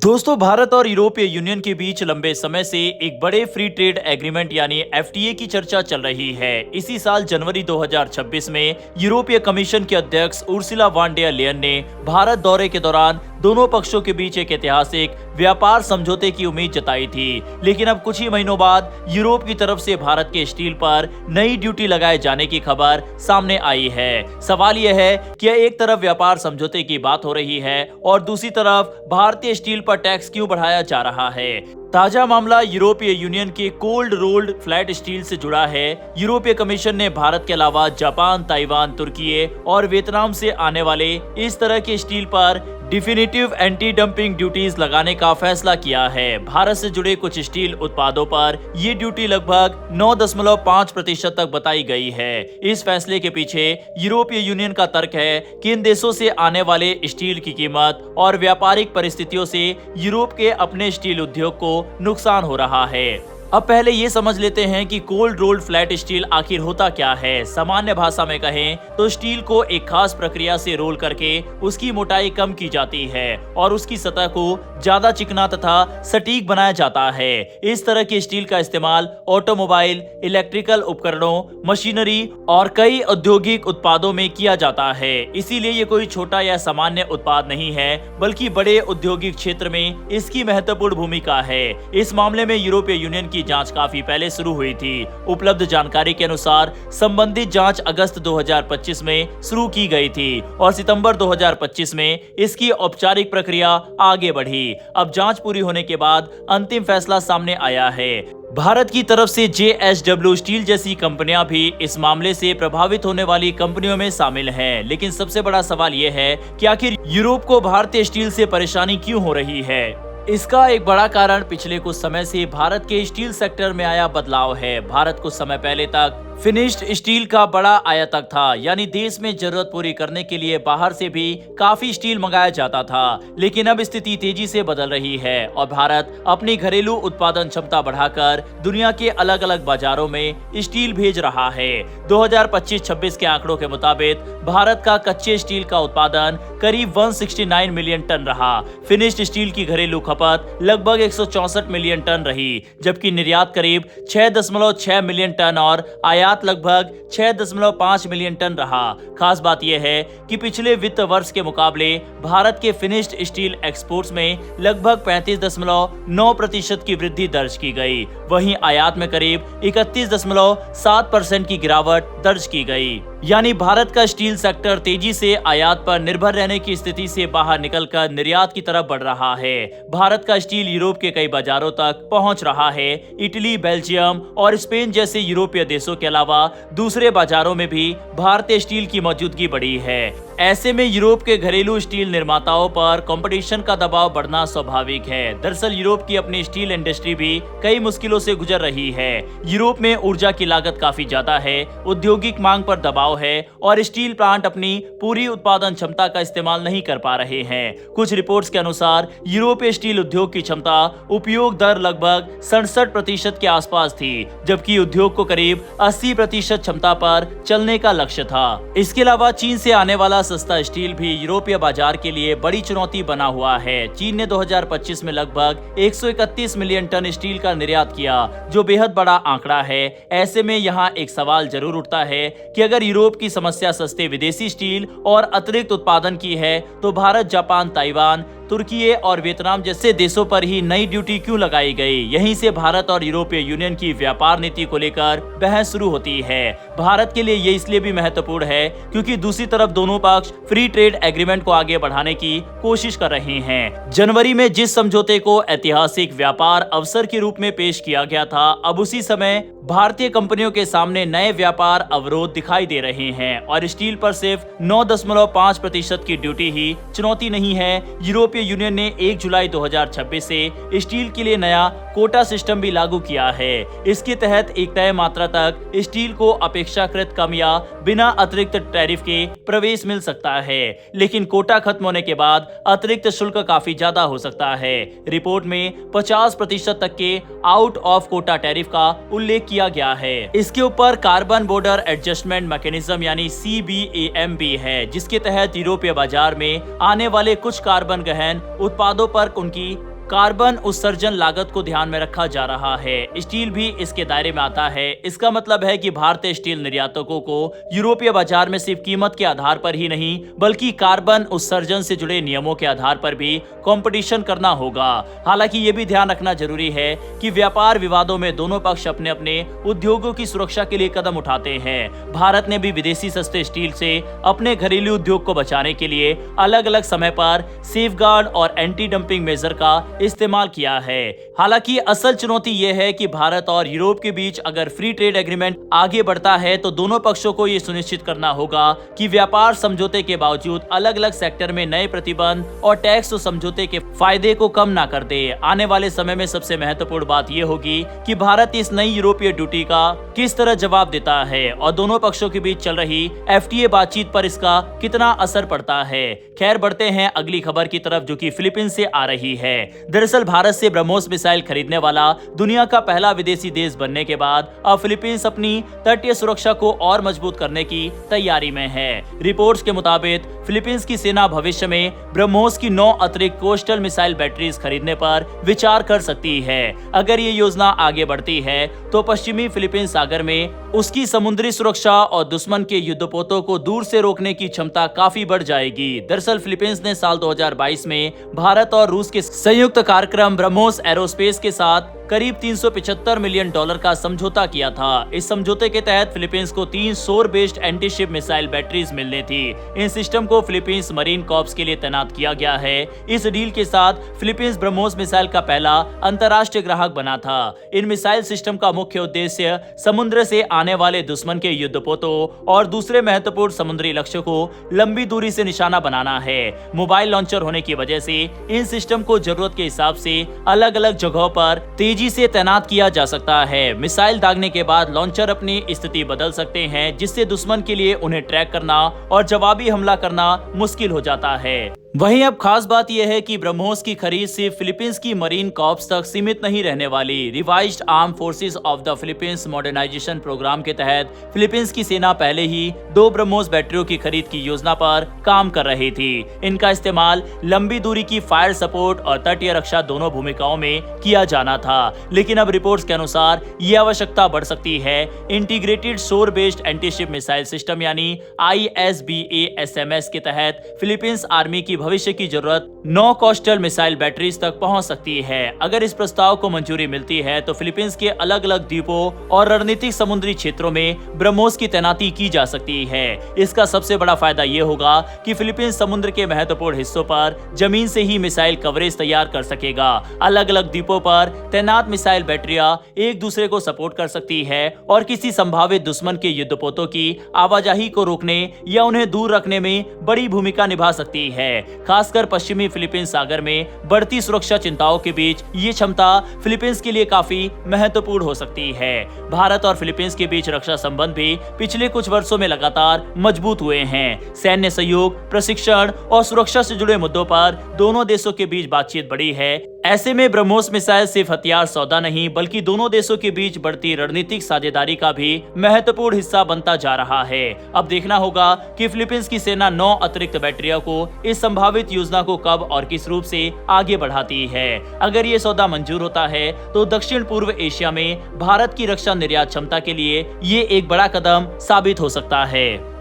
दोस्तों, भारत और यूरोपीय यूनियन के बीच लंबे समय से एक बड़े फ्री ट्रेड एग्रीमेंट यानी एफटीए की चर्चा चल रही है। इसी साल जनवरी 2026 में यूरोपीय कमीशन के अध्यक्ष उर्सुला वॉन डेर लेयन ने भारत दौरे के दौरान दोनों पक्षों के बीच एक ऐतिहासिक व्यापार समझौते की उम्मीद जताई थी। लेकिन अब कुछ ही महीनों बाद यूरोप की तरफ से भारत के स्टील पर नई ड्यूटी लगाए जाने की खबर सामने आई है। सवाल यह है कि एक तरफ व्यापार समझौते की बात हो रही है और दूसरी तरफ भारतीय स्टील पर टैक्स क्यों बढ़ाया जा रहा है। ताजा मामला यूरोपीय यूनियन के कोल्ड रोल्ड फ्लैट स्टील से जुड़ा है। यूरोपीय कमीशन ने भारत के अलावा जापान, ताइवान, तुर्की और वियतनाम से आने वाले इस तरह के स्टील पर डिफिनिटिव एंटी डंपिंग ड्यूटीज लगाने का फैसला किया है। भारत से जुड़े कुछ स्टील उत्पादों पर ये ड्यूटी लगभग 9.5% तक बताई गई है। इस फैसले के पीछे यूरोपीय यूनियन का तर्क है कि इन देशों से आने वाले स्टील की कीमत और व्यापारिक परिस्थितियों से यूरोप के अपने स्टील उद्योग को नुकसान हो रहा है। अब पहले ये समझ लेते हैं कि कोल्ड रोल्ड फ्लैट स्टील आखिर होता क्या है। सामान्य भाषा में कहें तो स्टील को एक खास प्रक्रिया से रोल करके उसकी मोटाई कम की जाती है और उसकी सतह को ज्यादा चिकना तथा सटीक बनाया जाता है। इस तरह के स्टील का इस्तेमाल ऑटोमोबाइल, इलेक्ट्रिकल उपकरणों, मशीनरी और कई औद्योगिक उत्पादों में किया जाता है। इसीलिए ये कोई छोटा या सामान्य उत्पाद नहीं है, बल्कि बड़े औद्योगिक क्षेत्र में इसकी महत्वपूर्ण भूमिका है। इस मामले में यूरोपीय यूनियन की जांच काफी पहले शुरू हुई थी। उपलब्ध जानकारी के अनुसार संबंधित जांच अगस्त 2025 में शुरू की गई थी और सितंबर 2025 में इसकी औपचारिक प्रक्रिया आगे बढ़ी। अब जांच पूरी होने के बाद अंतिम फैसला सामने आया है। भारत की तरफ से JSW स्टील जैसी कंपनियां भी इस मामले से प्रभावित होने वाली कंपनियों में शामिल हैं। लेकिन सबसे बड़ा सवाल यह है कि आखिर यूरोप को भारतीय स्टील से परेशानी क्यों हो रही है। इसका एक बड़ा कारण पिछले कुछ समय से भारत के स्टील सेक्टर में आया बदलाव है। भारत कुछ समय पहले तक फिनिश्ड स्टील का बड़ा आयातक था, यानी देश में जरूरत पूरी करने के लिए बाहर से भी काफी स्टील मंगाया जाता था। लेकिन अब स्थिति तेजी से बदल रही है और भारत अपनी घरेलू उत्पादन क्षमता बढ़ाकर दुनिया के अलग अलग बाजारों में स्टील भेज रहा है। 2025-26 के आंकड़ों के मुताबिक भारत का कच्चे स्टील का उत्पादन करीब 169 मिलियन टन रहा। फिनिश्ड स्टील की घरेलू खपत लगभग 164 मिलियन टन रही, जबकि निर्यात करीब 6.6 मिलियन टन और आयात लगभग 6.5 मिलियन टन रहा। खास बात यह है कि पिछले वित्त वर्ष के मुकाबले भारत के फिनिश्ड स्टील एक्सपोर्ट्स में लगभग 35.9% की वृद्धि दर्ज की गई। वहीं आयात में करीब 31.7% की गिरावट दर्ज की गई। यानी भारत का स्टील सेक्टर तेजी से आयात पर निर्भर रहने की स्थिति से बाहर निकलकर निर्यात की तरफ बढ़ रहा है। भारत का स्टील यूरोप के कई बाजारों तक पहुंच रहा है। इटली, बेल्जियम और स्पेन जैसे यूरोपीय देशों के अलावा दूसरे बाजारों में भी भारतीय स्टील की मौजूदगी बढ़ी है। ऐसे में यूरोप के घरेलू स्टील निर्माताओं पर कंपटीशन का दबाव बढ़ना स्वाभाविक है। दरअसल यूरोप की अपनी स्टील इंडस्ट्री भी कई मुश्किलों से गुजर रही है। यूरोप में ऊर्जा की लागत काफी ज्यादा है, औद्योगिक मांग पर दबाव है और स्टील प्लांट अपनी पूरी उत्पादन क्षमता का इस्तेमाल नहीं कर पा रहे हैं। कुछ रिपोर्ट्स के अनुसार यूरोपीय स्टील उद्योग की क्षमता उपयोग दर लगभग 67% के आसपास थी, जबकि उद्योग को करीब 80% क्षमता पर चलने का लक्ष्य था। इसके अलावा चीन से आने वाला सस्ता स्टील भी यूरोपीय बाजार के लिए बड़ी चुनौती बना हुआ है। चीन ने 2025 में लगभग 131 मिलियन टन स्टील का निर्यात किया, जो बेहद बड़ा आंकड़ा है। ऐसे में यहाँ एक सवाल जरूर उठता है कि अगर यूरोप की समस्या सस्ते विदेशी स्टील और अतिरिक्त उत्पादन की है, तो भारत, जापान, ताइवान, तुर्की और वियतनाम जैसे देशों पर ही नई ड्यूटी क्यों लगाई गई। यहीं से भारत और यूरोपीय यूनियन की व्यापार नीति को लेकर बहस शुरू होती है। भारत के लिए ये इसलिए भी महत्वपूर्ण है क्योंकि दूसरी तरफ दोनों पक्ष फ्री ट्रेड एग्रीमेंट को आगे बढ़ाने की कोशिश कर रहे हैं। जनवरी में जिस समझौते को ऐतिहासिक व्यापार अवसर के रूप में पेश किया गया था, अब उसी समय भारतीय कंपनियों के सामने नए व्यापार अवरोध दिखाई दे रहे हैं और स्टील पर सिर्फ 9.5% की ड्यूटी ही चुनौती नहीं है। यूरोपीय यूनियन ने 1 जुलाई 2026 से स्टील के लिए नया कोटा सिस्टम भी लागू किया है। इसके तहत एक तय मात्रा तक स्टील को अपेक्षाकृत कम या बिना अतिरिक्त टैरिफ के प्रवेश मिल सकता है, लेकिन कोटा खत्म होने के बाद अतिरिक्त शुल्क काफी ज्यादा हो सकता है। रिपोर्ट में 50% तक के आउट ऑफ कोटा टैरिफ का उल्लेख किया गया है। इसके ऊपर कार्बन बॉर्डर एडजस्टमेंट मैकेनिज्म यानी CBAM भी है, जिसके तहत यूरोपीय बाजार में आने वाले कुछ कार्बन गहन उत्पादों पर उनकी कार्बन उत्सर्जन लागत को ध्यान में रखा जा रहा है। स्टील भी इसके दायरे में आता है। इसका मतलब है कि भारतीय स्टील निर्यातकों को यूरोपीय बाजार में सिर्फ कीमत के आधार पर ही नहीं बल्कि कार्बन उत्सर्जन से जुड़े नियमों के आधार पर भी कंपटीशन करना होगा। हालांकि ये भी ध्यान रखना जरूरी है कि व्यापार विवादों में दोनों पक्ष अपने अपने उद्योगों की सुरक्षा के लिए कदम उठाते हैं। भारत ने भी विदेशी सस्ते स्टील से अपने घरेलू उद्योग को बचाने के लिए अलग अलग समय पर सेफगार्ड और एंटी डंपिंग मेजर का इस्तेमाल किया है। हालांकि असल चुनौती यह है कि भारत और यूरोप के बीच अगर फ्री ट्रेड एग्रीमेंट आगे बढ़ता है तो दोनों पक्षों को यह सुनिश्चित करना होगा कि व्यापार समझौते के बावजूद अलग अलग सेक्टर में नए प्रतिबंध और टैक्स तो समझौते के फायदे को कम ना कर दे। आने वाले समय में सबसे महत्वपूर्ण बात यह होगी कि भारत इस नई यूरोपीय ड्यूटी का किस तरह जवाब देता है और दोनों पक्षों के बीच चल रही FTA बातचीत पर इसका कितना असर पड़ता है। खैर बढ़ते हैं अगली खबर की तरफ जो कि फिलीपींस से आ रही है। दरअसल भारत से ब्रह्मोस मिसाइल खरीदने वाला दुनिया का पहला विदेशी देश बनने के बाद अब फिलीपींस अपनी तटीय सुरक्षा को और मजबूत करने की तैयारी में है। रिपोर्ट्स के मुताबिक फिलीपींस की सेना भविष्य में ब्रह्मोस की 9 अतिरिक्त कोस्टल मिसाइल बैटरीज खरीदने पर विचार कर सकती है। अगर ये योजना आगे बढ़ती है तो पश्चिमी फिलीपींस सागर में उसकी समुद्री सुरक्षा और दुश्मन के युद्धपोतों को दूर से रोकने की क्षमता काफी बढ़ जाएगी। दरअसल फिलीपींस ने साल 2022 में भारत और रूस के संयुक्त कार्यक्रम ब्रह्मोस एरोस्पेस के साथ करीब $375 मिलियन का समझौता किया था। इस समझौते के तहत फिलीपींस को 3 शोर based anti ship missile batteries मिलने थी। इन सिस्टम को फिलीपींस मरीन कॉर्प्स के लिए तैनात किया गया है। इस डील के साथ फिलीपींस ब्रह्मोस मिसाइल का पहला अंतर्राष्ट्रीय ग्राहक बना था। इन मिसाइल सिस्टम का मुख्य उद्देश्य समुद्र से आने वाले दुश्मन के युद्धपोतों और दूसरे महत्वपूर्ण समुद्री लक्ष्यों को लंबी दूरी से निशाना बनाना है। मोबाइल लॉन्चर होने की वजह से इन सिस्टम को जरूरत के हिसाब से अलग अलग जगहों पर तेजी से तैनात किया जा सकता है। मिसाइल दागने के बाद लॉन्चर अपनी स्थिति बदल सकते हैं जिससे दुश्मन के लिए उन्हें ट्रैक करना और जवाबी हमला करना मुश्किल हो जाता है। वहीं अब खास बात यह है कि ब्रह्मोस की खरीद सिर्फ फिलीपींस की मरीन कॉर्प्स तक सीमित नहीं रहने वाली। Revised armed forces of the Philippines modernisation programme के तहत फिलीपींस की सेना पहले ही 2 ब्रह्मोस बैटरियों की खरीद की योजना पर काम कर रही थी। इनका इस्तेमाल लंबी दूरी की फायर सपोर्ट और तटीय रक्षा दोनों भूमिकाओं में किया जाना था, लेकिन अब रिपोर्ट्स के अनुसार ये आवश्यकता बढ़ सकती है। इंटीग्रेटेड शोर based anti ship missile system यानी ISBASMS के तहत फिलीपींस आर्मी की भविष्य की जरूरत 9 कोस्टल मिसाइल बैटरीज तक पहुंच सकती है। अगर इस प्रस्ताव को मंजूरी मिलती है तो फिलीपींस के अलग अलग द्वीपों और रणनीतिक समुद्री क्षेत्रों में ब्रह्मोस की तैनाती की जा सकती है। इसका सबसे बड़ा फायदा ये होगा कि फिलीपींस समुद्र के महत्वपूर्ण हिस्सों पर जमीन से ही मिसाइल कवरेज तैयार कर सकेगा। अलग अलग द्वीपों पर तैनात मिसाइल बैटरियां एक दूसरे को सपोर्ट कर सकती है और किसी संभावित दुश्मन के युद्धपोतों की आवाजाही को रोकने या उन्हें दूर रखने में बड़ी भूमिका निभा सकती है। खासकर पश्चिमी फिलीपींस सागर में बढ़ती सुरक्षा चिंताओं के बीच ये क्षमता फिलीपींस के लिए काफी महत्वपूर्ण हो सकती है। भारत और फिलीपींस के बीच रक्षा संबंध भी पिछले कुछ वर्षों में लगातार मजबूत हुए हैं। सैन्य सहयोग, प्रशिक्षण और सुरक्षा से जुड़े मुद्दों पर दोनों देशों के बीच बातचीत बढ़ी है। ऐसे में ब्रह्मोस मिसाइल सिर्फ हथियार सौदा नहीं बल्कि दोनों देशों के बीच बढ़ती रणनीतिक साझेदारी का भी महत्वपूर्ण हिस्सा बनता जा रहा है। अब देखना होगा कि फिलीपींस की सेना 9 अतिरिक्त बैटरियों को इस संभावित योजना को कब और किस रूप से आगे बढ़ाती है। अगर ये सौदा मंजूर होता है तो दक्षिण पूर्व एशिया में भारत की रक्षा निर्यात क्षमता के लिए ये एक बड़ा कदम साबित हो सकता है।